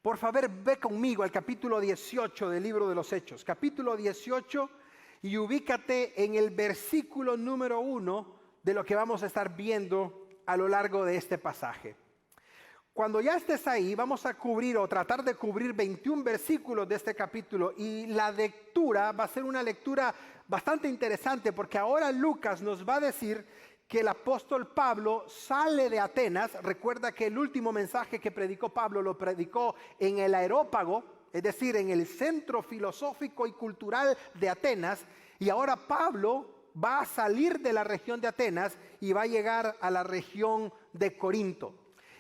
Por favor, ve conmigo al capítulo 18 del libro de los Hechos. Capítulo 18 y ubícate en el versículo número 1 de lo que vamos a estar viendo a lo largo de este pasaje. Cuando ya estés ahí, vamos a cubrir o tratar de cubrir 21 versículos de este capítulo. Y la lectura va a ser una lectura bastante interesante porque ahora Lucas nos va a decir que el apóstol Pablo sale de Atenas. Recuerda que el último mensaje que predicó Pablo lo predicó en el Areópago, es decir, en el centro filosófico y cultural de Atenas. Y ahora Pablo va a salir de la región de Atenas y va a llegar a la región de Corinto.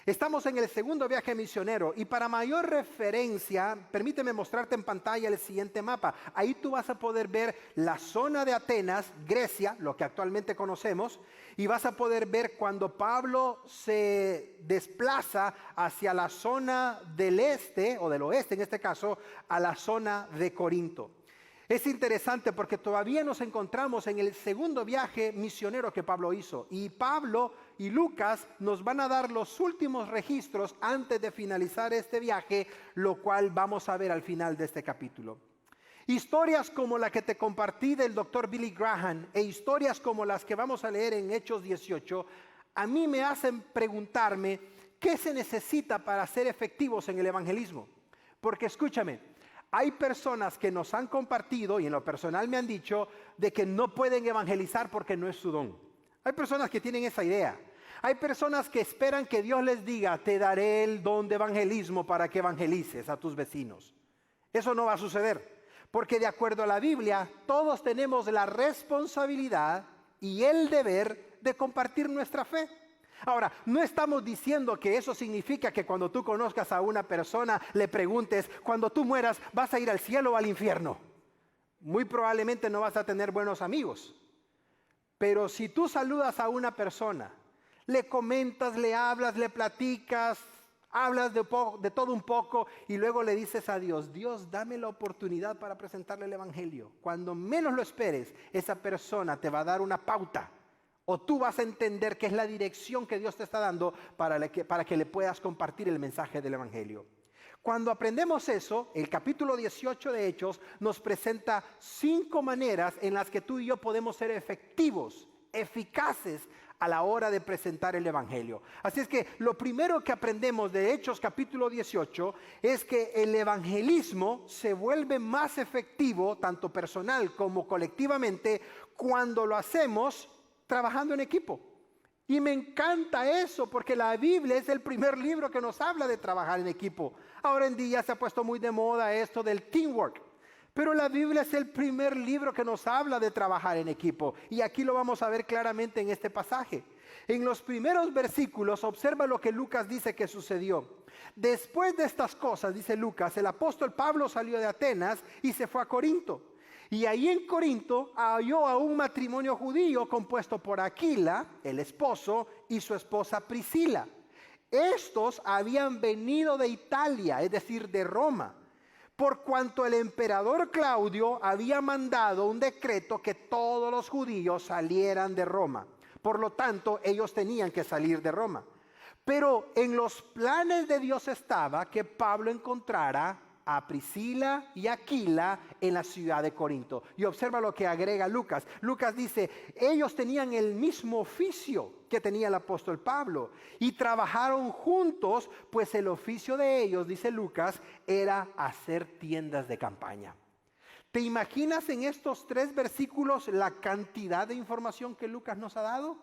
Estamos en el segundo viaje misionero y para mayor referencia, permíteme mostrarte en pantalla el siguiente mapa. Ahí tú vas a poder ver la zona de Atenas, Grecia, lo que actualmente conocemos, y vas a poder ver cuando Pablo se desplaza hacia la zona del este, o del oeste en este caso, a la zona de Corinto. Es interesante porque todavía nos encontramos en el segundo viaje misionero que Pablo hizo. Y Pablo y Lucas nos van a dar los últimos registros antes de finalizar este viaje, lo cual vamos a ver al final de este capítulo. Historias como la que te compartí del Dr. Billy Graham e historias como las que vamos a leer en Hechos 18, a mí me hacen preguntarme qué se necesita para ser efectivos en el evangelismo. Porque escúchame, hay personas que nos han compartido y en lo personal me han dicho de que no pueden evangelizar porque no es su don. Hay personas que tienen esa idea. Hay personas que esperan que Dios les diga, te daré el don de evangelismo para que evangelices a tus vecinos. Eso no va a suceder, porque de acuerdo a la Biblia, todos tenemos la responsabilidad y el deber de compartir nuestra fe. Ahora, no estamos diciendo que eso significa que cuando tú conozcas a una persona le preguntes, cuando tú mueras, ¿vas a ir al cielo o al infierno? Muy probablemente no vas a tener buenos amigos. Pero si tú saludas a una persona, le comentas, le hablas, le platicas, hablas de todo un poco y luego le dices a Dios, Dios, dame la oportunidad para presentarle el evangelio. Cuando menos lo esperes, esa persona te va a dar una pauta. O tú vas a entender que es la dirección que Dios te está dando para que le puedas compartir el mensaje del evangelio. Cuando aprendemos eso, el capítulo 18 de Hechos nos presenta 5 maneras en las que tú y yo podemos ser efectivos, eficaces a la hora de presentar el evangelio. Así es que lo primero que aprendemos de Hechos capítulo 18 es que el evangelismo se vuelve más efectivo, tanto personal como colectivamente, cuando lo hacemos trabajando en equipo. Y me encanta eso porque la Biblia es el primer libro que nos habla de trabajar en equipo. Ahora en día se ha puesto muy de moda esto del teamwork, pero la Biblia es el primer libro que nos habla de trabajar en equipo. Y aquí lo vamos a ver claramente en este pasaje. En los primeros versículos observa lo que Lucas dice que sucedió. Después de estas cosas, dice Lucas, el apóstol Pablo salió de Atenas y se fue a Corinto. Y ahí en Corinto halló a un matrimonio judío compuesto por Aquila, el esposo, y su esposa Priscila. Estos habían venido de Italia, es decir, de Roma, por cuanto el emperador Claudio había mandado un decreto que todos los judíos salieran de Roma. Por lo tanto, ellos tenían que salir de Roma. Pero en los planes de Dios estaba que Pablo encontrara a Priscila y Aquila en la ciudad de Corinto. Y observa lo que agrega Lucas. Lucas dice, ellos tenían el mismo oficio que tenía el apóstol Pablo y trabajaron juntos, pues el oficio de ellos, dice Lucas, era hacer tiendas de campaña. ¿Te imaginas en estos 3 versículos la cantidad de información que Lucas nos ha dado?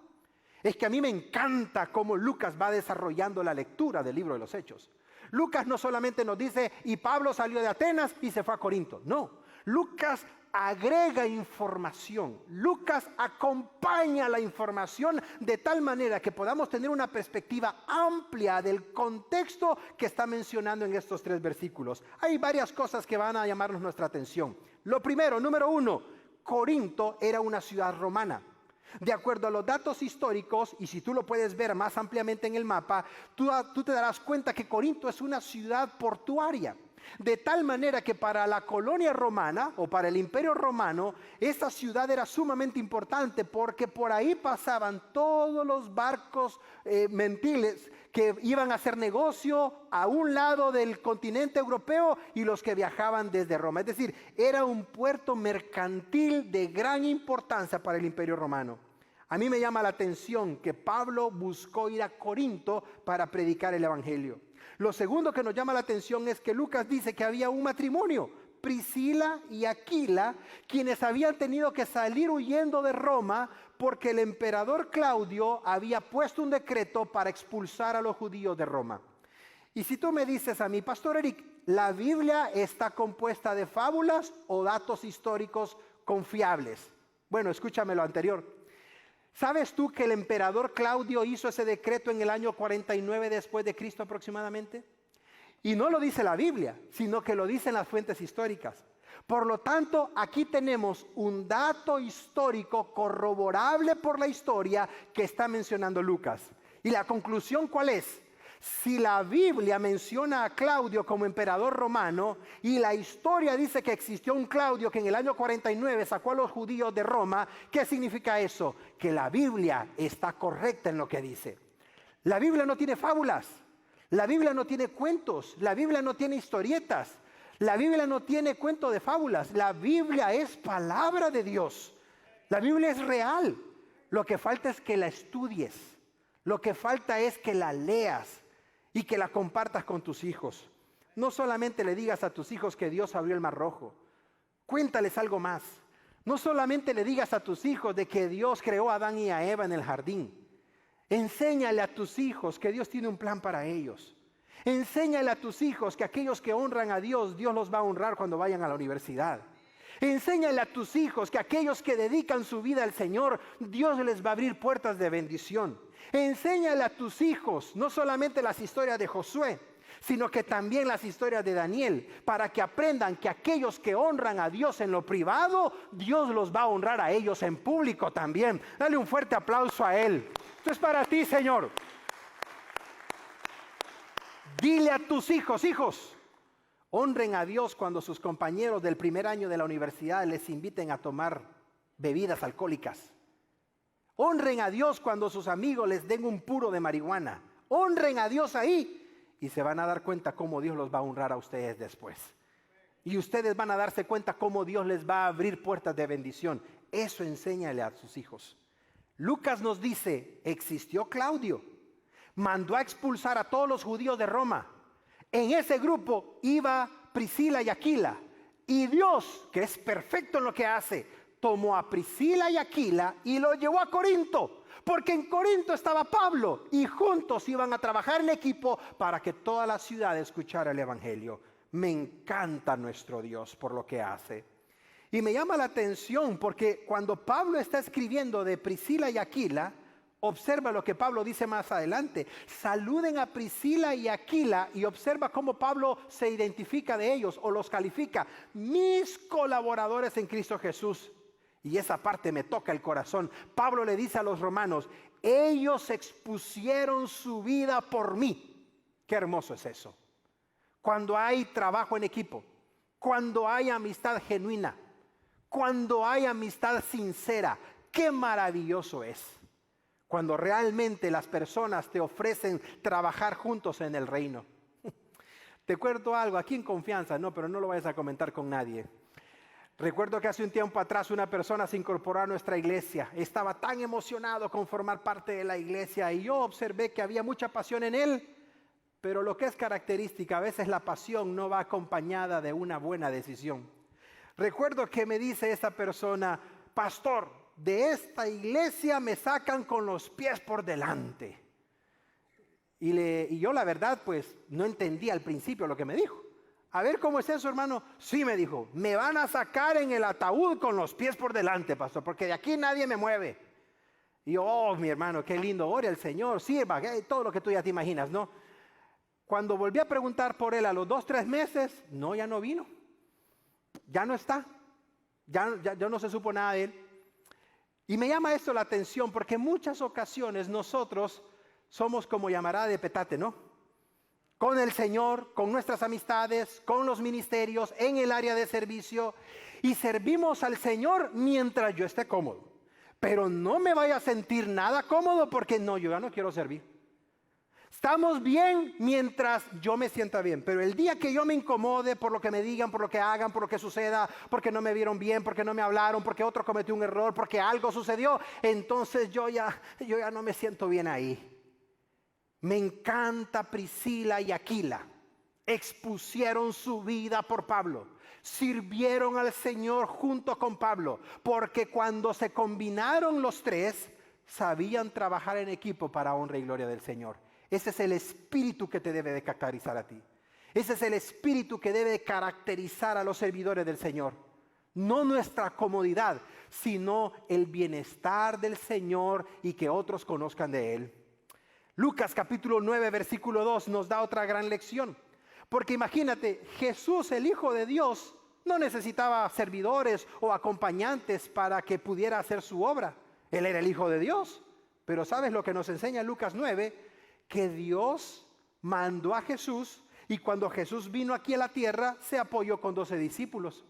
Es que a mí me encanta cómo Lucas va desarrollando la lectura del libro de los Hechos. Lucas no solamente nos dice, y Pablo salió de Atenas y se fue a Corinto. No, Lucas agrega información. Lucas acompaña la información de tal manera que podamos tener una perspectiva amplia del contexto que está mencionando en estos 3 versículos. Hay varias cosas que van a llamarnos nuestra atención. Lo primero, número 1, Corinto era una ciudad romana. De acuerdo a los datos históricos, y si tú lo puedes ver más ampliamente en el mapa, tú te darás cuenta que Corinto es una ciudad portuaria. De tal manera que para la colonia romana o para el imperio romano, esta ciudad era sumamente importante porque por ahí pasaban todos los barcos mercantiles que iban a hacer negocio a un lado del continente europeo y los que viajaban desde Roma. Es decir, era un puerto mercantil de gran importancia para el Imperio Romano. A mí me llama la atención que Pablo buscó ir a Corinto para predicar el Evangelio. Lo segundo que nos llama la atención es que Lucas dice que había un matrimonio, Priscila y Aquila, quienes habían tenido que salir huyendo de Roma porque el emperador Claudio había puesto un decreto para expulsar a los judíos de Roma. Y si tú me dices a mí, Pastor Eric, ¿la Biblia está compuesta de fábulas o datos históricos confiables? Bueno, escúchame lo anterior. ¿Sabes tú que el emperador Claudio hizo ese decreto en el año 49 después de Cristo aproximadamente? Y no lo dice la Biblia, sino que lo dicen las fuentes históricas. Por lo tanto, aquí tenemos un dato histórico corroborable por la historia que está mencionando Lucas. ¿Y la conclusión cuál es? Si la Biblia menciona a Claudio como emperador romano y la historia dice que existió un Claudio que en el año 49 sacó a los judíos de Roma, ¿qué significa eso? Que la Biblia está correcta en lo que dice. La Biblia no tiene fábulas, la Biblia no tiene cuentos, la Biblia no tiene historietas, la Biblia no tiene cuento de fábulas, la Biblia es palabra de Dios, la Biblia es real. Lo que falta es que la estudies, lo que falta es que la leas y que la compartas con tus hijos. No solamente le digas a tus hijos que Dios abrió el Mar Rojo. Cuéntales algo más. No solamente le digas a tus hijos de que Dios creó a Adán y a Eva en el jardín. Enséñale a tus hijos que Dios tiene un plan para ellos. Enséñale a tus hijos que aquellos que honran a Dios, Dios los va a honrar cuando vayan a la universidad. Enséñale a tus hijos que aquellos que dedican su vida al Señor, Dios les va a abrir puertas de bendición. Enséñale a tus hijos no solamente las historias de Josué, sino que también las historias de Daniel, para que aprendan que aquellos que honran a Dios en lo privado, Dios los va a honrar a ellos en público también. Dale un fuerte aplauso a Él. Esto es para ti, Señor. Dile a tus hijos, hijos, honren a Dios cuando sus compañeros del primer año de la universidad les inviten a tomar bebidas alcohólicas. Honren a Dios cuando sus amigos les den un puro de marihuana. Honren a Dios ahí y se van a dar cuenta cómo Dios los va a honrar a ustedes después. Y ustedes van a darse cuenta cómo Dios les va a abrir puertas de bendición. Eso enséñale a sus hijos. Lucas nos dice, existió Claudio, mandó a expulsar a todos los judíos de Roma. En ese grupo iba Priscila y Aquila. Y Dios, que es perfecto en lo que hace, tomó a Priscila y Aquila y lo llevó a Corinto, porque en Corinto estaba Pablo y juntos iban a trabajar en equipo para que toda la ciudad escuchara el Evangelio. Me encanta nuestro Dios por lo que hace. Y me llama la atención porque cuando Pablo está escribiendo de Priscila y Aquila, observa lo que Pablo dice más adelante. Saluden a Priscila y Aquila y observa cómo Pablo se identifica de ellos o los califica. Mis colaboradores en Cristo Jesús. Y esa parte me toca el corazón. Pablo le dice a los romanos, ellos expusieron su vida por mí. Qué hermoso es eso. Cuando hay trabajo en equipo, cuando hay amistad genuina, cuando hay amistad sincera, qué maravilloso es. Cuando realmente las personas te ofrecen trabajar juntos en el reino. Te cuento algo, aquí en confianza, no, pero no lo vayas a comentar con nadie. Recuerdo que hace un tiempo atrás una persona se incorporó a nuestra iglesia. Estaba tan emocionado con formar parte de la iglesia y yo observé que había mucha pasión en él, pero lo que es característica, a veces la pasión no va acompañada de una buena decisión. Recuerdo que me dice esa persona, pastor, de esta iglesia me sacan con los pies por delante. Y yo la verdad pues no entendía al principio lo que me dijo. A ver, ¿cómo es eso, hermano? Sí, me dijo, me van a sacar en el ataúd con los pies por delante, pastor, porque de aquí nadie me mueve. Y yo, oh, mi hermano, qué lindo, ore al Señor, sirva, todo lo que tú ya te imaginas, ¿no? Cuando volví a preguntar por él a los 2, 3 meses, no, ya no vino. Ya no está. Ya no se supo nada de él. Y me llama esto la atención porque en muchas ocasiones nosotros somos como llamará de petate, ¿no? Con el Señor, con nuestras amistades, con los ministerios, en el área de servicio. Y servimos al Señor mientras yo esté cómodo. Pero no me vaya a sentir nada cómodo porque no, yo ya no quiero servir. Estamos bien mientras yo me sienta bien, pero el día que yo me incomode por lo que me digan, por lo que hagan, por lo que suceda, porque no me vieron bien, porque no me hablaron, porque otro cometió un error, porque algo sucedió, entonces yo ya no me siento bien ahí. Me encanta Priscila y Aquila. Expusieron su vida por Pablo. Sirvieron al Señor junto con Pablo, porque cuando se combinaron los tres, sabían trabajar en equipo para honra y gloria del Señor. Ese es el espíritu que te debe de caracterizar a ti. Ese es el espíritu que debe de caracterizar a los servidores del Señor. No nuestra comodidad, sino el bienestar del Señor y que otros conozcan de Él. Lucas capítulo 9, versículo 2 nos da otra gran lección. Porque imagínate, Jesús, el Hijo de Dios, no necesitaba servidores o acompañantes para que pudiera hacer su obra. Él era el Hijo de Dios. Pero ¿sabes lo que nos enseña Lucas 9? Que Dios mandó a Jesús y cuando Jesús vino aquí a la tierra se apoyó con 12 discípulos.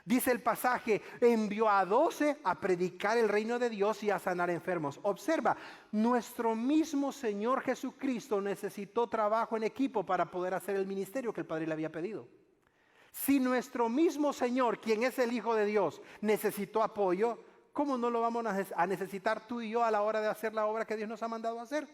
Dice el pasaje, envió a 12 a predicar el reino de Dios y a sanar enfermos. Observa, nuestro mismo Señor Jesucristo necesitó trabajo en equipo para poder hacer el ministerio que el Padre le había pedido. Si nuestro mismo Señor, quien es el Hijo de Dios, necesitó apoyo, ¿cómo no lo vamos a necesitar tú y yo a la hora de hacer la obra que Dios nos ha mandado a hacer?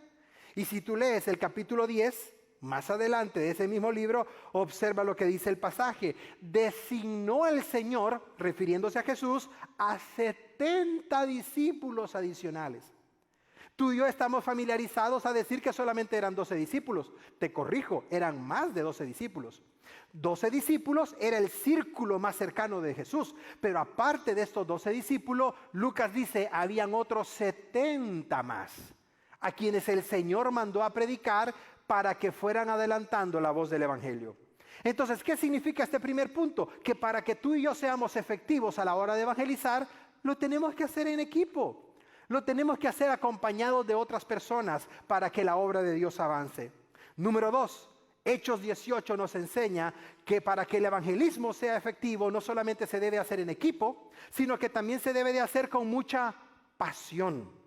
Y si tú lees el capítulo 10, más adelante de ese mismo libro, observa lo que dice el pasaje. Designó el Señor, refiriéndose a Jesús, a 70 discípulos adicionales. Tú y yo estamos familiarizados a decir que solamente eran 12 discípulos. Te corrijo, eran más de 12 discípulos. 12 discípulos era el círculo más cercano de Jesús. Pero aparte de estos 12 discípulos, Lucas dice, habían otros 70 más, a quienes el Señor mandó a predicar para que fueran adelantando la voz del Evangelio. Entonces, ¿qué significa este primer punto? Que para que tú y yo seamos efectivos a la hora de evangelizar, lo tenemos que hacer en equipo. Lo tenemos que hacer acompañados de otras personas para que la obra de Dios avance. Número 2, Hechos 18 nos enseña que para que el evangelismo sea efectivo, no solamente se debe hacer en equipo, sino que también se debe de hacer con mucha pasión.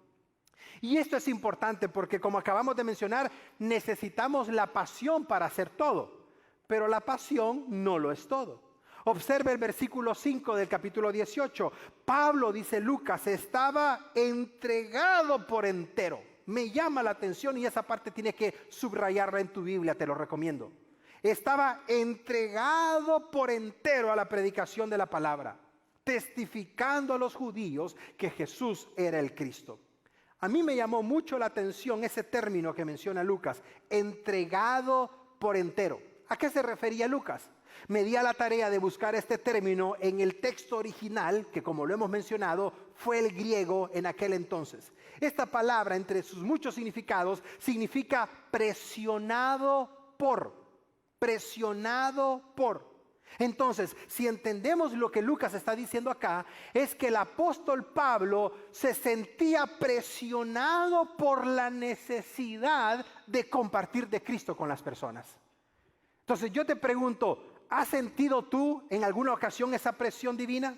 Y esto es importante porque, como acabamos de mencionar, necesitamos la pasión para hacer todo, pero la pasión no lo es todo. Observe el versículo 5 del capítulo 18. Pablo, dice Lucas, estaba entregado por entero. Me llama la atención y esa parte tienes que subrayarla en tu Biblia, te lo recomiendo. Estaba entregado por entero a la predicación de la palabra, testificando a los judíos que Jesús era el Cristo. A mí me llamó mucho la atención ese término que menciona Lucas, entregado por entero. ¿A qué se refería Lucas? Me di a la tarea de buscar este término en el texto original, que como lo hemos mencionado, fue el griego en aquel entonces. Esta palabra, entre sus muchos significados, significa presionado por, presionado por. Entonces, si entendemos lo que Lucas está diciendo acá, es que el apóstol Pablo se sentía presionado por la necesidad de compartir de Cristo con las personas. Entonces yo te pregunto, ¿has sentido tú en alguna ocasión esa presión divina?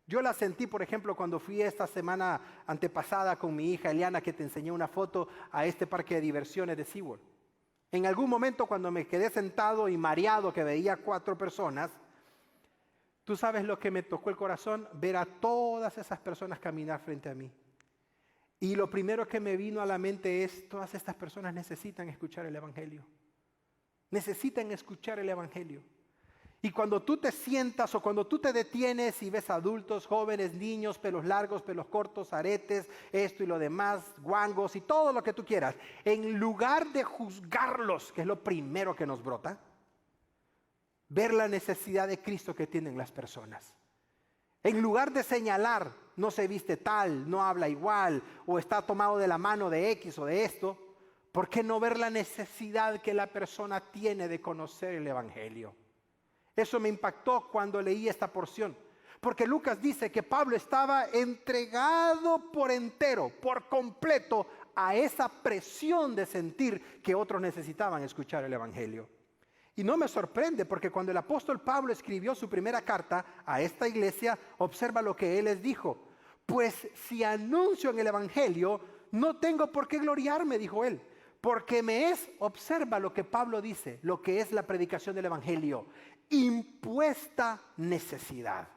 Yo la sentí, por ejemplo, cuando fui esta semana antepasada con mi hija Eliana, que te enseñé una foto a este parque de diversiones de SeaWorld. En algún momento cuando me quedé sentado y mareado que veía 4 personas, tú sabes lo que me tocó el corazón, ver a todas esas personas caminar frente a mí. Y lo primero que me vino a la mente es, todas estas personas necesitan escuchar el Evangelio. Necesitan escuchar el Evangelio. Y cuando tú te sientas o cuando tú te detienes y ves adultos, jóvenes, niños, pelos largos, pelos cortos, aretes, esto y lo demás, guangos y todo lo que tú quieras, en lugar de juzgarlos, que es lo primero que nos brota, ver la necesidad de Cristo que tienen las personas. En lugar de señalar, no se viste tal, no habla igual, o está tomado de la mano de X o de esto, ¿por qué no ver la necesidad que la persona tiene de conocer el Evangelio? Eso me impactó cuando leí esta porción, porque Lucas dice que Pablo estaba entregado por entero, por completo, a esa presión de sentir que otros necesitaban escuchar el Evangelio. Y no me sorprende, porque cuando el apóstol Pablo escribió su primera carta a esta iglesia, observa lo que él les dijo. Pues si anuncio en el Evangelio, no tengo por qué gloriarme, dijo él, porque me es, observa lo que Pablo dice, lo que es la predicación del evangelio, impuesta necesidad.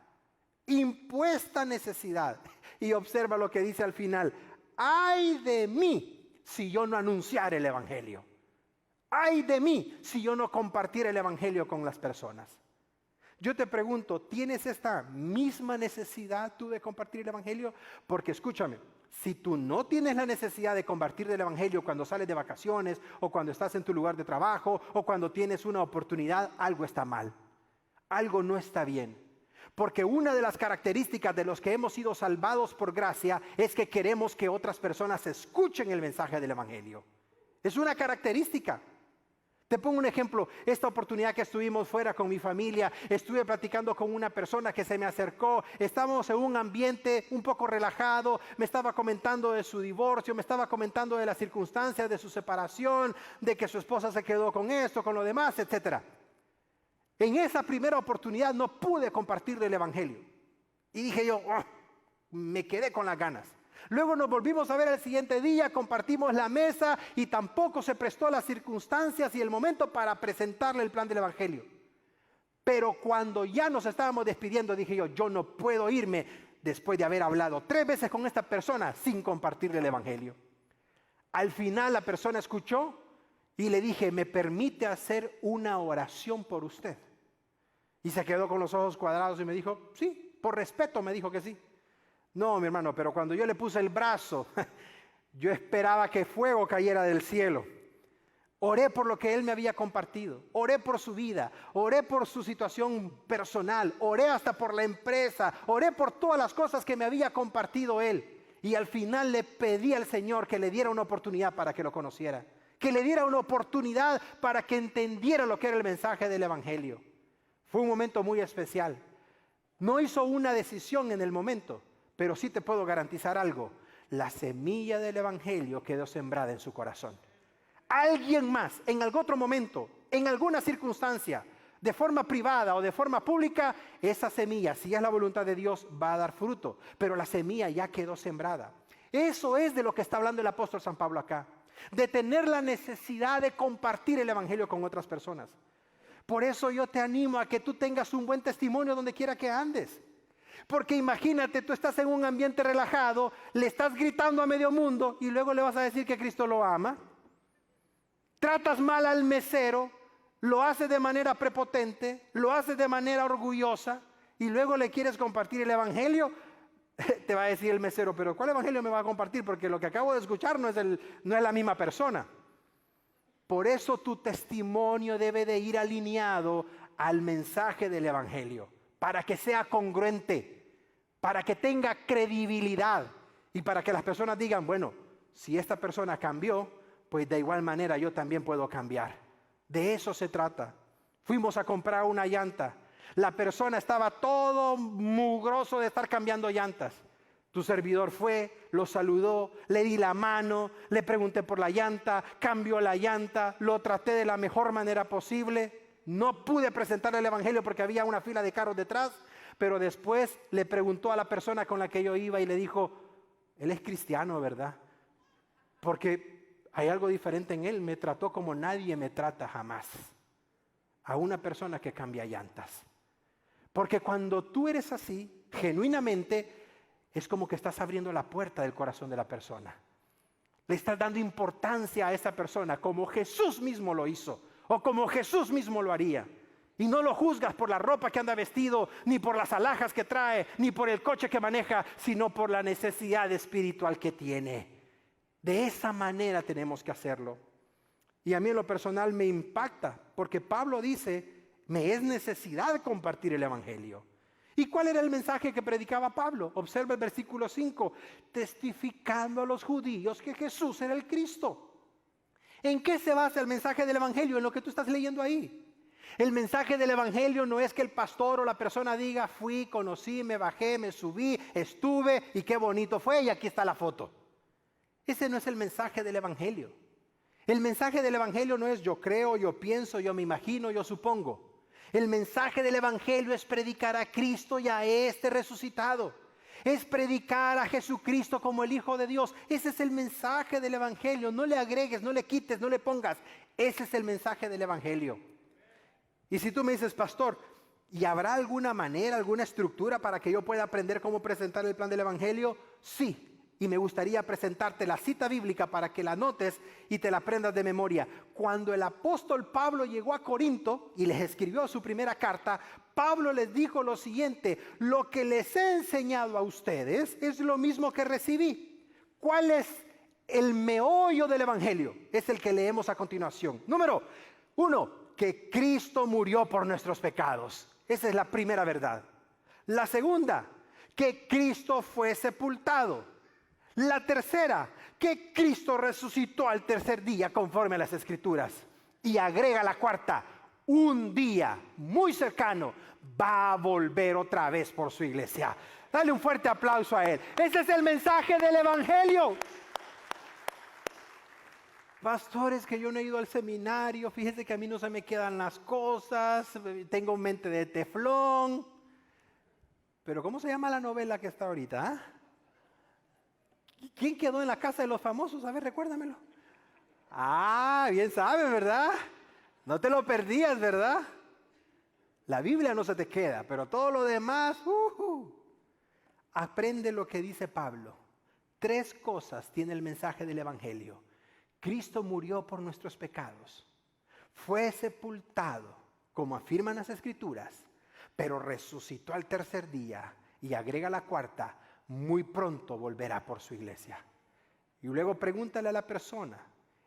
Impuesta necesidad. Y observa lo que dice al final: ay de mí si yo no anunciara el evangelio. Ay de mí si yo no compartiera el evangelio con las personas. Yo te pregunto, ¿tienes esta misma necesidad tú de compartir el evangelio? Porque escúchame, si tú no tienes la necesidad de compartir el evangelio cuando sales de vacaciones, o cuando estás en tu lugar de trabajo, o cuando tienes una oportunidad, algo está mal. Algo no está bien. Porque una de las características de los que hemos sido salvados por gracia es que queremos que otras personas escuchen el mensaje del evangelio. Es una característica. Te pongo un ejemplo. Esta oportunidad que estuvimos fuera con mi familia, estuve platicando con una persona que se me acercó. Estábamos en un ambiente un poco relajado. Me estaba comentando de su divorcio, me estaba comentando de las circunstancias de su separación, de que su esposa se quedó con esto, con lo demás, etc. En esa primera oportunidad no pude compartirle el evangelio. Y dije yo, me quedé con las ganas. Luego nos volvimos a ver el siguiente día, compartimos la mesa y tampoco se prestó las circunstancias y el momento para presentarle el plan del evangelio. Pero cuando ya nos estábamos despidiendo, dije yo no puedo irme después de haber hablado 3 veces con esta persona sin compartirle el evangelio. Al final la persona escuchó y le dije, ¿me permite hacer una oración por usted? Y se quedó con los ojos cuadrados y me dijo, sí, por respeto me dijo que sí. No, mi hermano, pero cuando yo le puse el brazo, yo esperaba que fuego cayera del cielo. Oré por lo que él me había compartido, oré por su vida, oré por su situación personal, oré hasta por la empresa, oré por todas las cosas que me había compartido él. Y al final le pedí al Señor que le diera una oportunidad para que lo conociera, que le diera una oportunidad para que entendiera lo que era el mensaje del evangelio. Fue un momento muy especial. No hizo una decisión en el momento, pero sí te puedo garantizar algo: la semilla del evangelio quedó sembrada en su corazón. Alguien más, en algún otro momento, en alguna circunstancia, de forma privada o de forma pública, esa semilla, si es la voluntad de Dios, va a dar fruto. Pero la semilla ya quedó sembrada. Eso es de lo que está hablando el apóstol San Pablo acá. De tener la necesidad de compartir el evangelio con otras personas. Por eso yo te animo a que tú tengas un buen testimonio donde quiera que andes. Porque imagínate, tú estás en un ambiente relajado, le estás gritando a medio mundo y luego le vas a decir que Cristo lo ama. Tratas mal al mesero, lo haces de manera prepotente, lo haces de manera orgullosa y luego le quieres compartir el evangelio. Te va a decir el mesero, pero ¿cuál evangelio me va a compartir? Porque lo que acabo de escuchar no es la misma persona. Por eso tu testimonio debe de ir alineado al mensaje del evangelio, para que sea congruente, para que tenga credibilidad y para que las personas digan, bueno, si esta persona cambió, pues de igual manera yo también puedo cambiar. De eso se trata. Fuimos a comprar una llanta. La persona estaba todo mugroso de estar cambiando llantas. Tu servidor fue, lo saludó, le di la mano, le pregunté por la llanta, cambió la llanta, lo traté de la mejor manera posible. No pude presentarle el evangelio porque había una fila de carros detrás, pero después le preguntó a la persona con la que yo iba y le dijo, él es cristiano, ¿verdad? Porque hay algo diferente en él, me trató como nadie me trata jamás. A una persona que cambia llantas. Porque cuando tú eres así, genuinamente, es como que estás abriendo la puerta del corazón de la persona. Le estás dando importancia a esa persona como Jesús mismo lo hizo o como Jesús mismo lo haría. Y no lo juzgas por la ropa que anda vestido, ni por las alhajas que trae, ni por el coche que maneja, sino por la necesidad espiritual que tiene. De esa manera tenemos que hacerlo. Y a mí en lo personal me impacta, porque Pablo dice, me es necesidad compartir el evangelio. ¿Y cuál era el mensaje que predicaba Pablo? Observa el versículo 5, testificando a los judíos que Jesús era el Cristo. ¿En qué se basa el mensaje del evangelio? En lo que tú estás leyendo ahí. El mensaje del evangelio no es que el pastor o la persona diga, fui, conocí, me bajé, me subí, estuve y qué bonito fue y aquí está la foto. Ese no es el mensaje del evangelio. El mensaje del evangelio no es yo creo, yo pienso, yo me imagino, yo supongo. El mensaje del evangelio es predicar a Cristo y a este resucitado. Es predicar a Jesucristo como el Hijo de Dios. Ese es el mensaje del Evangelio. No le agregues, no le quites, no le pongas. Ese es el mensaje del Evangelio. Y si tú me dices, pastor, ¿y habrá alguna manera, alguna estructura para que yo pueda aprender cómo presentar el plan del Evangelio? Sí. Y me gustaría presentarte la cita bíblica para que la anotes y te la aprendas de memoria. Cuando el apóstol Pablo llegó a Corinto y les escribió su primera carta, Pablo les dijo lo siguiente: lo que les he enseñado a ustedes es lo mismo que recibí. ¿Cuál es el meollo del Evangelio? Es el que leemos a continuación. Número 1, que Cristo murió por nuestros pecados. Esa es la primera verdad. La segunda, que Cristo fue sepultado. La tercera, que Cristo resucitó al tercer día conforme a las Escrituras. Y agrega la cuarta: un día muy cercano va a volver otra vez por su iglesia. Dale un fuerte aplauso a él. Ese es el mensaje del Evangelio. Pastores, que yo no he ido al seminario, fíjese que a mí no se me quedan las cosas, tengo mente de teflón. Pero ¿cómo se llama la novela que está ahorita? ¿Quién quedó en la casa de los famosos? A ver, recuérdamelo. Ah, bien sabes, ¿verdad? No te lo perdías, ¿verdad? La Biblia no se te queda, pero todo lo demás, aprende lo que dice Pablo. 3 cosas tiene el mensaje del Evangelio. Cristo murió por nuestros pecados. Fue sepultado, como afirman las Escrituras, pero resucitó al tercer día. Y agrega la cuarta: muy pronto volverá por su iglesia. Y luego pregúntale a la persona: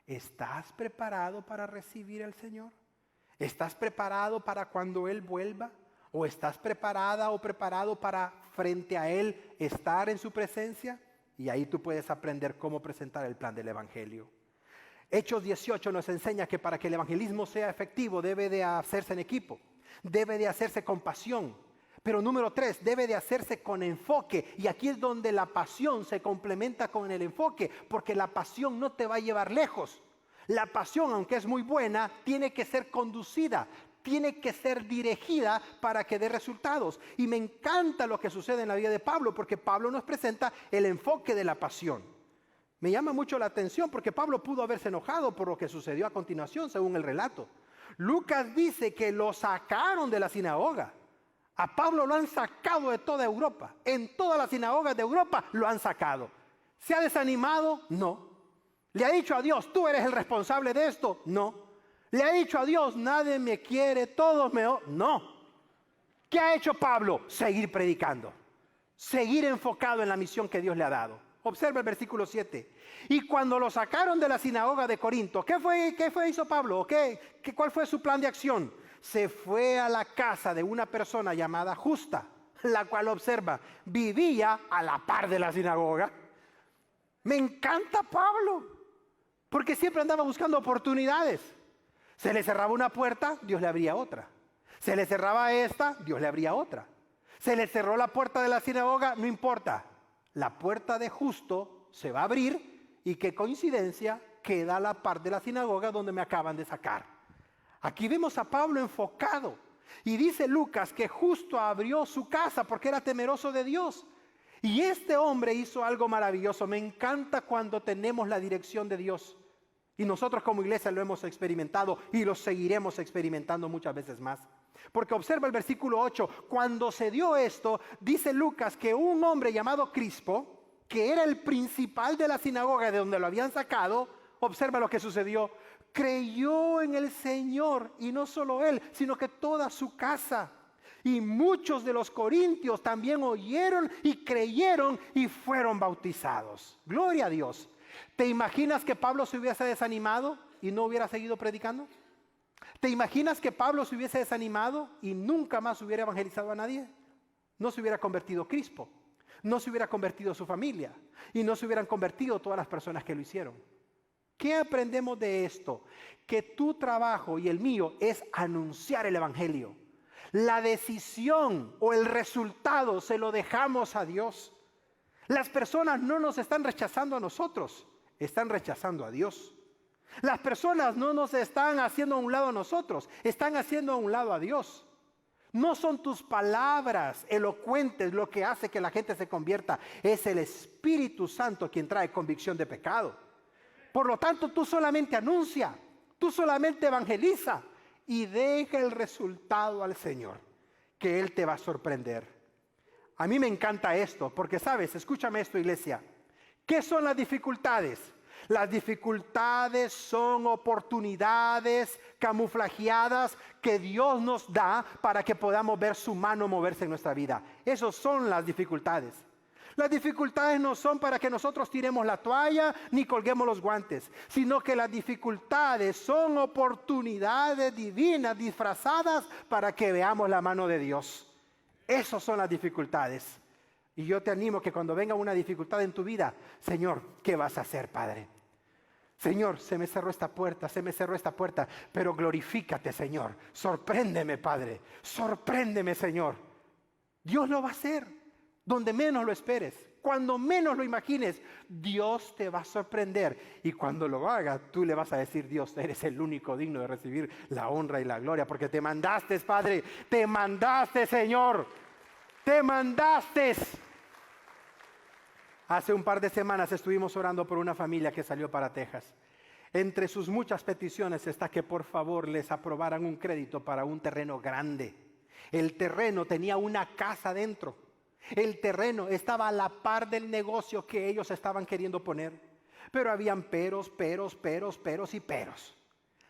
¿estás preparado para recibir al Señor? ¿Estás preparado para cuando Él vuelva? ¿O estás preparada o preparado para frente a Él estar en su presencia? Y ahí tú puedes aprender cómo presentar el plan del Evangelio. Hechos 18 nos enseña que para que el evangelismo sea efectivo debe de hacerse en equipo, debe de hacerse con pasión. Pero número 3, debe de hacerse con enfoque. Y aquí es donde la pasión se complementa con el enfoque, porque la pasión no te va a llevar lejos. La pasión, aunque es muy buena, tiene que ser conducida, tiene que ser dirigida para que dé resultados. Y me encanta lo que sucede en la vida de Pablo, porque Pablo nos presenta el enfoque de la pasión. Me llama mucho la atención porque Pablo pudo haberse enojado por lo que sucedió a continuación, según el relato. Lucas dice que lo sacaron de la sinagoga. A Pablo lo han sacado de toda Europa. En todas las sinagogas de Europa lo han sacado. ¿Se ha desanimado? No. ¿Le ha dicho a Dios, tú eres el responsable de esto? No. ¿Le ha dicho a Dios, nadie me quiere, todos me odian? No. ¿Qué ha hecho Pablo? Seguir predicando. Seguir enfocado en la misión que Dios le ha dado. Observa el versículo 7. Y cuando lo sacaron de la sinagoga de Corinto, ¿qué hizo Pablo? ¿Cuál fue su plan de acción? Se fue a la casa de una persona llamada Justa, la cual, observa, vivía a la par de la sinagoga. Me encanta Pablo, porque siempre andaba buscando oportunidades. Se le cerraba una puerta, Dios le abría otra. Se le cerraba esta, Dios le abría otra. Se le cerró la puerta de la sinagoga, no importa. La puerta de Justo se va a abrir y qué coincidencia, queda a la par de la sinagoga donde me acaban de sacar. Aquí vemos a Pablo enfocado. Y dice Lucas que Justo abrió su casa porque era temeroso de Dios. Y este hombre hizo algo maravilloso. Me encanta cuando tenemos la dirección de Dios. Y nosotros como iglesia lo hemos experimentado y lo seguiremos experimentando muchas veces más. Porque observa el versículo 8. Cuando se dio esto, dice Lucas que un hombre llamado Crispo, que era el principal de la sinagoga de donde lo habían sacado, observa lo que sucedió. Creyó en el Señor, y no solo él, sino que toda su casa. Y muchos de los corintios también oyeron y creyeron y fueron bautizados. Gloria a Dios. ¿Te imaginas que Pablo se hubiese desanimado y no hubiera seguido predicando? ¿Te imaginas que Pablo se hubiese desanimado y nunca más hubiera evangelizado a nadie? No se hubiera convertido Crispo, no se hubiera convertido su familia y no se hubieran convertido todas las personas que lo hicieron. ¿Qué aprendemos de esto? Que tu trabajo y el mío es anunciar el evangelio. La decisión o el resultado se lo dejamos a Dios. Las personas no nos están rechazando a nosotros, están rechazando a Dios. Las personas no nos están haciendo a un lado a nosotros, están haciendo a un lado a Dios. No son tus palabras elocuentes lo que hace que la gente se convierta. Es el Espíritu Santo quien trae convicción de pecado. Por lo tanto, tú solamente anuncia, tú solamente evangeliza y deja el resultado al Señor, que Él te va a sorprender. A mí me encanta esto, porque sabes, escúchame esto, iglesia. ¿Qué son las dificultades? Las dificultades son oportunidades camuflajeadas que Dios nos da para que podamos ver su mano moverse en nuestra vida. Esas son las dificultades. Las dificultades no son para que nosotros tiremos la toalla ni colguemos los guantes, sino que las dificultades son oportunidades divinas disfrazadas para que veamos la mano de Dios. Esas son las dificultades. Y yo te animo que cuando venga una dificultad en tu vida, Señor, ¿qué vas a hacer, Padre? Señor, se me cerró esta puerta, pero glorifícate, Señor. Sorpréndeme, Padre. Sorpréndeme, Señor. Dios lo va a hacer, donde menos lo esperes. Cuando menos lo imagines, Dios te va a sorprender. Y cuando lo haga, tú le vas a decir, Dios, eres el único digno de recibir la honra y la gloria, porque te mandaste, Padre. Te mandaste, Señor. Te mandaste. Hace un par de semanas estuvimos orando por una familia que salió para Texas. Entre sus muchas peticiones está que por favor les aprobaran un crédito para un terreno grande. El terreno tenía una casa dentro. El terreno estaba a la par del negocio que ellos estaban queriendo poner. Pero habían peros y peros.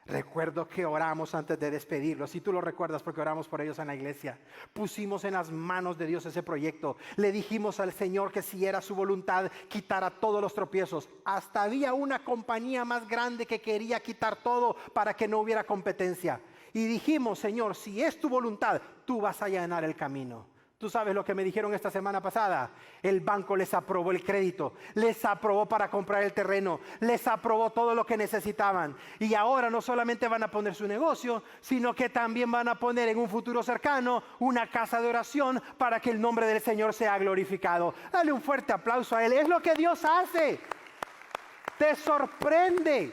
Recuerdo que oramos antes de despedirlos. Si tú lo recuerdas porque oramos por ellos en la iglesia. Pusimos en las manos de Dios ese proyecto. Le dijimos al Señor que si era su voluntad, quitara todos los tropiezos. Hasta había una compañía más grande que quería quitar todo para que no hubiera competencia. Y dijimos, Señor, si es tu voluntad, tú vas a allanar el camino. Tú sabes lo que me dijeron esta semana pasada. El banco les aprobó el crédito, les aprobó para comprar el terreno, les aprobó todo lo que necesitaban. Y ahora no solamente van a poner su negocio, sino que también van a poner en un futuro cercano una casa de oración para que el nombre del Señor sea glorificado. Dale un fuerte aplauso a Él. Es lo que Dios hace. Te sorprende.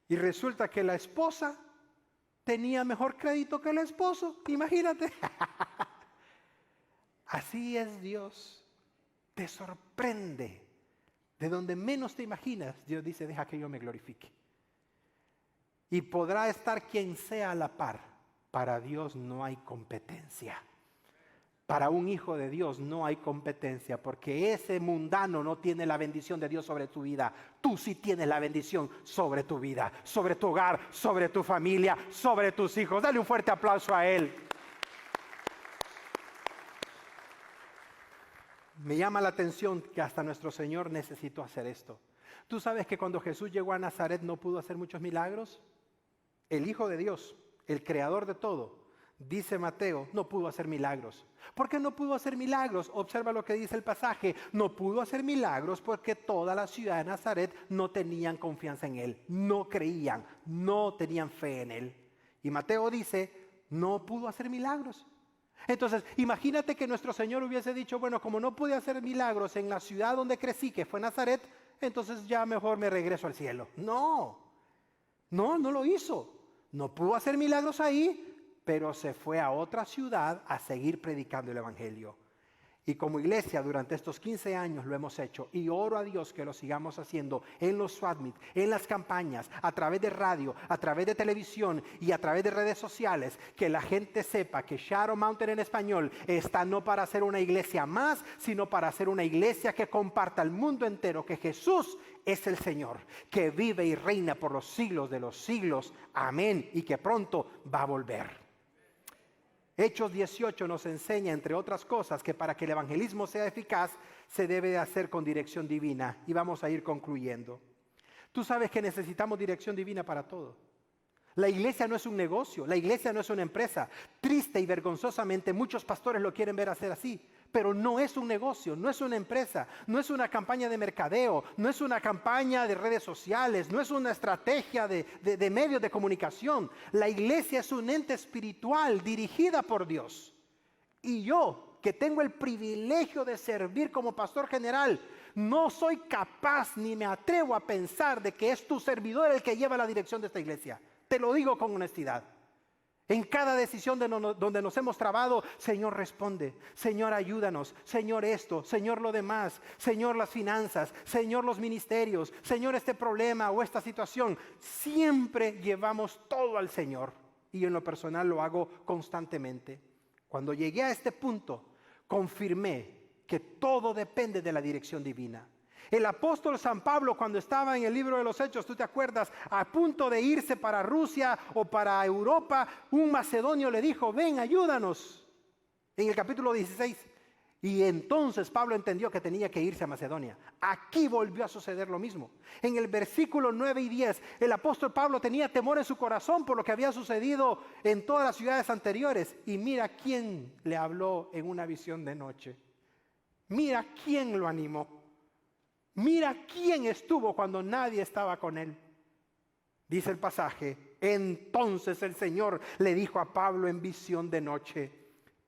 Y resulta que la esposa tenía mejor crédito que el esposo, imagínate. Así es Dios, te sorprende. De donde menos te imaginas, Dios dice, deja que yo me glorifique. Y podrá estar quien sea a la par. Para Dios no hay competencia. Para un hijo de Dios no hay competencia, porque ese mundano no tiene la bendición de Dios sobre tu vida. Tú sí tienes la bendición sobre tu vida, sobre tu hogar, sobre tu familia, sobre tus hijos. Dale un fuerte aplauso a Él. Me llama la atención que hasta nuestro Señor necesitó hacer esto. ¿Tú sabes que cuando Jesús llegó a Nazaret no pudo hacer muchos milagros? El Hijo de Dios, el creador de todo, dice Mateo, no pudo hacer milagros. ¿Por qué no pudo hacer milagros? Observa lo que dice el pasaje. No pudo hacer milagros porque toda la ciudad de Nazaret no tenían confianza en Él. No creían, no tenían fe en Él. Y Mateo dice, no pudo hacer milagros. Entonces, imagínate que nuestro Señor hubiese dicho, bueno, como no pude hacer milagros en la ciudad donde crecí, que fue Nazaret, entonces ya mejor me regreso al cielo. No lo hizo. No pudo hacer milagros ahí, pero se fue a otra ciudad a seguir predicando el evangelio. Y como iglesia durante estos 15 años lo hemos hecho, y oro a Dios que lo sigamos haciendo en los SWAT-Meet, en las campañas, a través de radio, a través de televisión y a través de redes sociales, que la gente sepa que Shadow Mountain en español está no para ser una iglesia más, sino para ser una iglesia que comparta al mundo entero que Jesús es el Señor, que vive y reina por los siglos de los siglos. Amén. Y que pronto va a volver. Hechos 18 nos enseña, entre otras cosas, que para que el evangelismo sea eficaz, se debe de hacer con dirección divina. Y vamos a ir concluyendo. Tú sabes que necesitamos dirección divina para todo. La iglesia no es un negocio, la iglesia no es una empresa. Triste y vergonzosamente muchos pastores lo quieren ver hacer así. Pero no es un negocio, no es una empresa, no es una campaña de mercadeo, no es una campaña de redes sociales, no es una estrategia de medios de comunicación. La iglesia es un ente espiritual dirigida por Dios. Y yo, que tengo el privilegio de servir como pastor general, no soy capaz ni me atrevo a pensar de que es tu servidor el que lleva la dirección de esta iglesia. Te lo digo con honestidad. En cada decisión donde nos hemos trabado, Señor, responde. Señor, ayúdanos. Señor, esto. Señor, lo demás. Señor, las finanzas. Señor, los ministerios. Señor, este problema o esta situación. Siempre llevamos todo al Señor. Y en lo personal lo hago constantemente. Cuando llegué a este punto, confirmé que todo depende de la dirección divina. El apóstol San Pablo, cuando estaba en el libro de los Hechos, tú te acuerdas, a punto de irse para Rusia o para Europa, un macedonio le dijo, ven, ayúdanos, en el capítulo 16. Y entonces Pablo entendió que tenía que irse a Macedonia. Aquí volvió a suceder lo mismo. En el versículo 9 y 10, el apóstol Pablo tenía temor en su corazón por lo que había sucedido en todas las ciudades anteriores. Y mira quién le habló en una visión de noche. Mira quién lo animó. Mira quién estuvo cuando nadie estaba con él. Dice el pasaje, entonces el Señor le dijo a Pablo en visión de noche,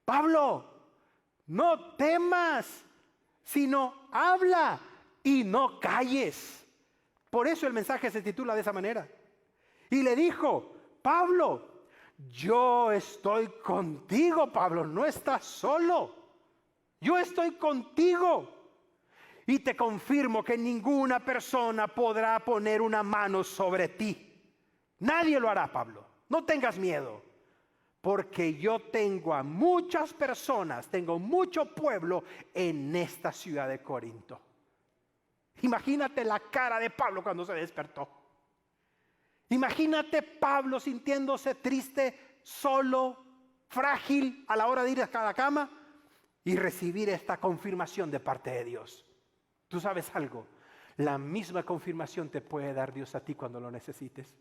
Pablo, no temas, sino habla y no calles. Por eso el mensaje se titula de esa manera. Y le dijo, Pablo, yo estoy contigo, Pablo, no estás solo. Yo estoy contigo. Y te confirmo que ninguna persona podrá poner una mano sobre ti. Nadie lo hará, Pablo. No tengas miedo. Porque yo tengo a muchas personas, tengo mucho pueblo en esta ciudad de Corinto. Imagínate la cara de Pablo cuando se despertó. Imagínate Pablo sintiéndose triste, solo, frágil a la hora de ir a cada cama y recibir esta confirmación de parte de Dios. ¿Tú sabes algo? La misma confirmación te puede dar Dios a ti cuando lo necesites.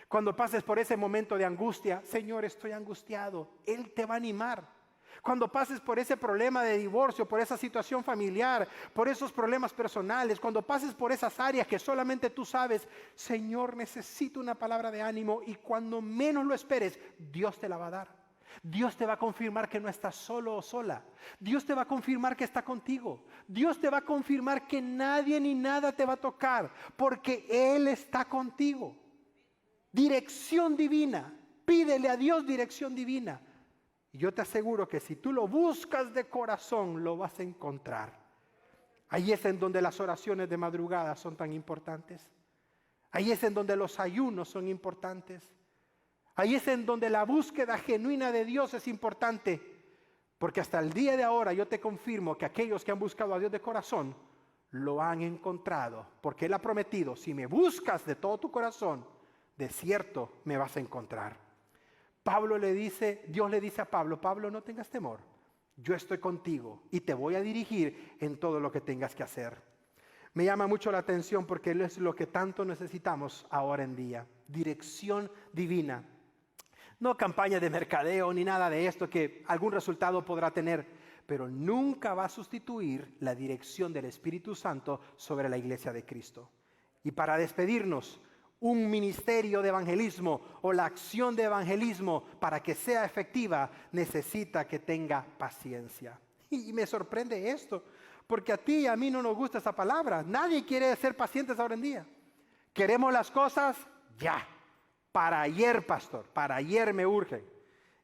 Cuando pases por ese momento de angustia, Señor, estoy angustiado, Él te va a animar. Cuando pases por ese problema de divorcio, por esa situación familiar, por esos problemas personales, cuando pases por esas áreas que solamente tú sabes, Señor, necesito una palabra de ánimo, y cuando menos lo esperes, Dios te la va a dar. Dios te va a confirmar que no estás solo o sola. Dios te va a confirmar que está contigo. Dios te va a confirmar que nadie ni nada te va a tocar, porque Él está contigo. Dirección divina. Pídele a Dios dirección divina. Y yo te aseguro que si tú lo buscas de corazón, lo vas a encontrar. Ahí es en donde las oraciones de madrugada son tan importantes. Ahí es en donde los ayunos son importantes. Ahí es en donde la búsqueda genuina de Dios es importante, porque hasta el día de ahora yo te confirmo que aquellos que han buscado a Dios de corazón, lo han encontrado, porque Él ha prometido, si me buscas de todo tu corazón, de cierto me vas a encontrar. Dios le dice a Pablo, Pablo, no tengas temor, yo estoy contigo y te voy a dirigir en todo lo que tengas que hacer. Me llama mucho la atención porque es lo que tanto necesitamos ahora en día, dirección divina. No campaña de mercadeo ni nada de esto que algún resultado podrá tener, pero nunca va a sustituir la dirección del Espíritu Santo sobre la iglesia de Cristo. Y para despedirnos, un ministerio de evangelismo o la acción de evangelismo, para que sea efectiva, necesita que tenga paciencia. Y me sorprende esto, porque a ti y a mí no nos gusta esa palabra. Nadie quiere ser pacientes ahora en día. Queremos las cosas ya. Para ayer, pastor, para ayer me urgen.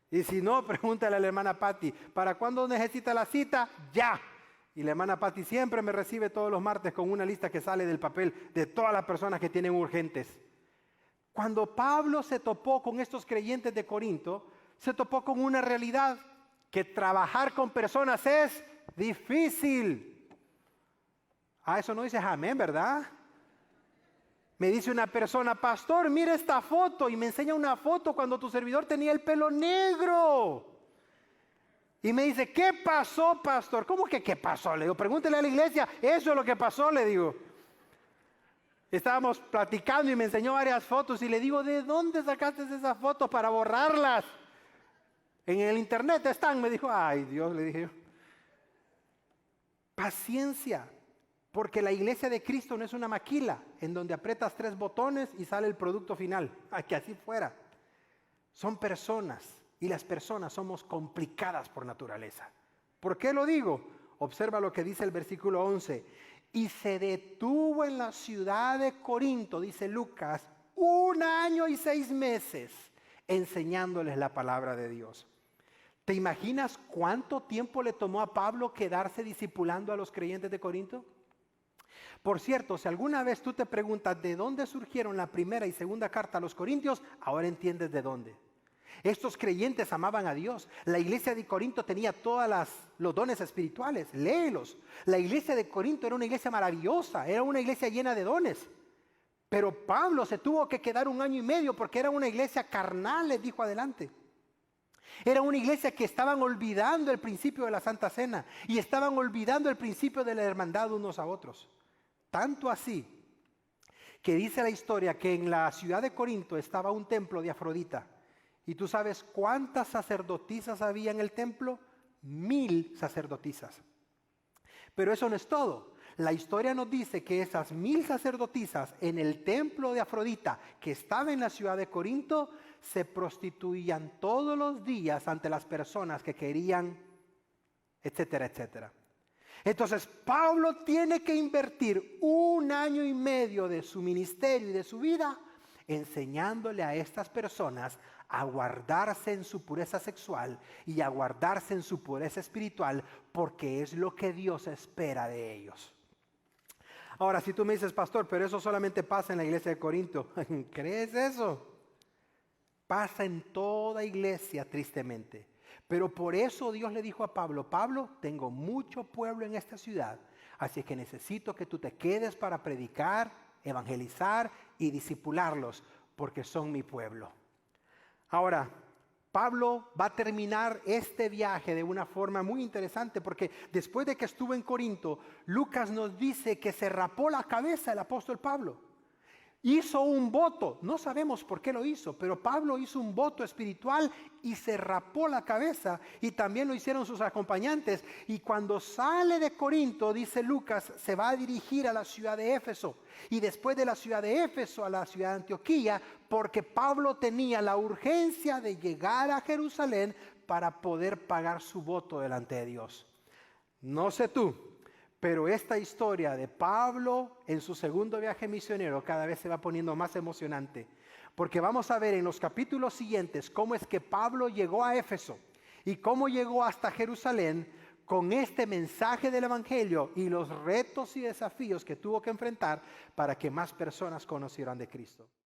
Y si no, pregúntale a la hermana Patti, ¿para cuándo necesita la cita? Ya. Y la hermana Patti siempre me recibe todos los martes con una lista que sale del papel de todas las personas que tienen urgentes. Cuando Pablo se topó con estos creyentes de Corinto, se topó con una realidad, que trabajar con personas es difícil. Eso no dices amén, ¿verdad? Me dice una persona, pastor, mira esta foto, y me enseña una foto cuando tu servidor tenía el pelo negro. Y me dice, ¿qué pasó, pastor? ¿Cómo que qué pasó? Le digo, pregúntele a la iglesia, eso es lo que pasó, le digo. Estábamos platicando y me enseñó varias fotos y le digo, ¿de dónde sacaste esas fotos para borrarlas? En el internet están, me dijo. Ay, Dios, le dije yo. Paciencia. Porque la iglesia de Cristo no es una maquila en donde aprietas 3 botones y sale el producto final. Que así fuera. Son personas, y las personas somos complicadas por naturaleza. ¿Por qué lo digo? Observa lo que dice el versículo 11. Y se detuvo en la ciudad de Corinto, dice Lucas, 1 año y 6 meses, enseñándoles la palabra de Dios. ¿Te imaginas cuánto tiempo le tomó a Pablo quedarse discipulando a los creyentes de Corinto? Por cierto, si alguna vez tú te preguntas de dónde surgieron la primera y segunda carta a los Corintios, ahora entiendes de dónde. Estos creyentes amaban a Dios. La iglesia de Corinto tenía todos los dones espirituales. Léelos. La iglesia de Corinto era una iglesia maravillosa, era una iglesia llena de dones. Pero Pablo se tuvo que quedar 1 año y medio porque era una iglesia carnal, les dijo adelante. Era una iglesia que estaban olvidando el principio de la Santa Cena y estaban olvidando el principio de la hermandad unos a otros. Tanto así que dice la historia que en la ciudad de Corinto estaba un templo de Afrodita. ¿Y tú sabes cuántas sacerdotisas había en el templo? 1000 sacerdotisas. Pero eso no es todo. La historia nos dice que esas 1000 sacerdotisas en el templo de Afrodita, que estaba en la ciudad de Corinto, se prostituían todos los días ante las personas que querían, etcétera, etcétera. Entonces Pablo tiene que invertir 1 año y medio de su ministerio y de su vida enseñándole a estas personas a guardarse en su pureza sexual y a guardarse en su pureza espiritual, porque es lo que Dios espera de ellos. Ahora, si tú me dices, pastor, pero eso solamente pasa en la iglesia de Corinto, ¿crees eso? Pasa en toda iglesia, tristemente. Pero por eso Dios le dijo a Pablo, Pablo, tengo mucho pueblo en esta ciudad, así que necesito que tú te quedes para predicar, evangelizar y discipularlos, porque son mi pueblo. Ahora, Pablo va a terminar este viaje de una forma muy interesante, porque después de que estuvo en Corinto, Lucas nos dice que se rapó la cabeza el apóstol Pablo. Hizo un voto, no sabemos por qué lo hizo, pero Pablo hizo un voto espiritual y se rapó la cabeza, y también lo hicieron sus acompañantes. Y cuando sale de Corinto, dice Lucas, se va a dirigir a la ciudad de Éfeso, y después de la ciudad de Éfeso a la ciudad de Antioquía, porque Pablo tenía la urgencia de llegar a Jerusalén para poder pagar su voto delante de Dios. No sé tú, pero esta historia de Pablo en su segundo viaje misionero cada vez se va poniendo más emocionante, porque vamos a ver en los capítulos siguientes cómo es que Pablo llegó a Éfeso y cómo llegó hasta Jerusalén con este mensaje del evangelio y los retos y desafíos que tuvo que enfrentar para que más personas conocieran de Cristo.